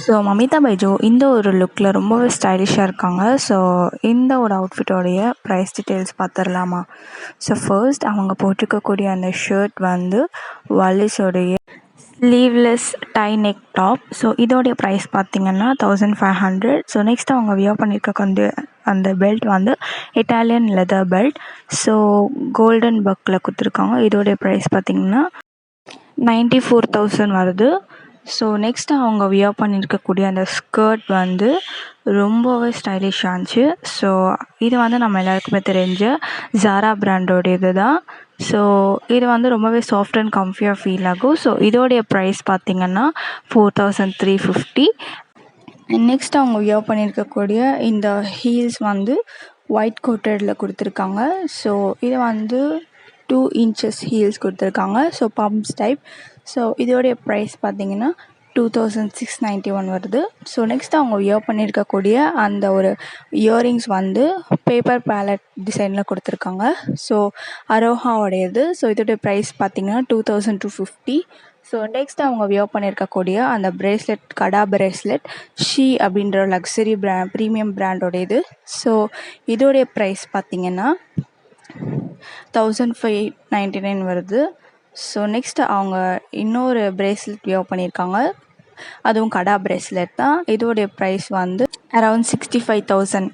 So Mamitha Baiju இந்த ஒரு லுக்கில் ரொம்பவே ஸ்டைலிஷாக இருக்காங்க. ஸோ இந்த ஒரு அவுட்ஃபிட்டோடைய ப்ரைஸ் டீட்டெயில்ஸ் பார்த்துடலாமா? ஸோ ஃபர்ஸ்ட் அவங்க போட்டிருக்கக்கூடிய அந்த ஷர்ட் வந்து வாலிஸோடைய sleeveless tie neck top. So இதோடைய ப்ரைஸ் பார்த்திங்கன்னா 1500. ஸோ நெக்ஸ்ட் அவங்க வியர் பண்ணியிருக்க அந்த பெல்ட் வந்து Italian leather belt. So golden buckle கொடுத்துருக்காங்க. இதோடைய ப்ரைஸ் பார்த்திங்கன்னா 94,000 வருது. ஸோ நெக்ஸ்ட் அவங்க வியர் பண்ணியிருக்கக்கூடிய அந்த ஸ்கர்ட் வந்து ரொம்பவே ஸ்டைலிஷாக இருந்துச்சு. ஸோ இது வந்து நம்ம எல்லாருக்குமே தெரிஞ்ச ஜாரா பிராண்டோடைய இது தான். ஸோ இது வந்து ரொம்பவே சாஃப்ட் அண்ட் கம்ஃபியாக ஃபீல் ஆகும். ஸோ இதோடைய ப்ரைஸ் பார்த்திங்கன்னா 4350. நெக்ஸ்ட் அவங்க வியர் பண்ணியிருக்கக்கூடிய இந்த ஹீல்ஸ் வந்து ஒயிட் கோட்டடில் கொடுத்துருக்காங்க. ஸோ இது வந்து 2 inches ஹீல்ஸ் கொடுத்துருக்காங்க. So pumps type. ஸோ இதோடைய ப்ரைஸ் பார்த்திங்கன்னா 2691 வருது. ஸோ நெக்ஸ்ட் அவங்க வியர் பண்ணியிருக்கக்கூடிய அந்த ஒரு இயரிங்ஸ் வந்து பேப்பர் பேலட் டிசைனில் கொடுத்துருக்காங்க. ஸோ அரோஹாவோடையது. ஸோ இதோடைய ப்ரைஸ் பார்த்திங்கன்னா 2250. ஸோ நெக்ஸ்ட் அவங்க வியர் பண்ணியிருக்கக்கூடிய அந்த பிரேஸ்லெட் கடா பிரேஸ்லெட் ஷீ அப்படின்ற லக்ஸரி ப்ரீமியம் பிராண்டோடையது. ஸோ இதோடைய ப்ரைஸ் பார்த்திங்கன்னா 1599 வருது. ஸோ நெக்ஸ்ட் அவங்க இன்னொரு பிரேஸ்லெட் வியர் பண்ணியிருக்காங்க. அதுவும் கடா பிரேஸ்லெட் தான். இதோடைய ப்ரைஸ் வந்து அரவுண்ட் 65,000.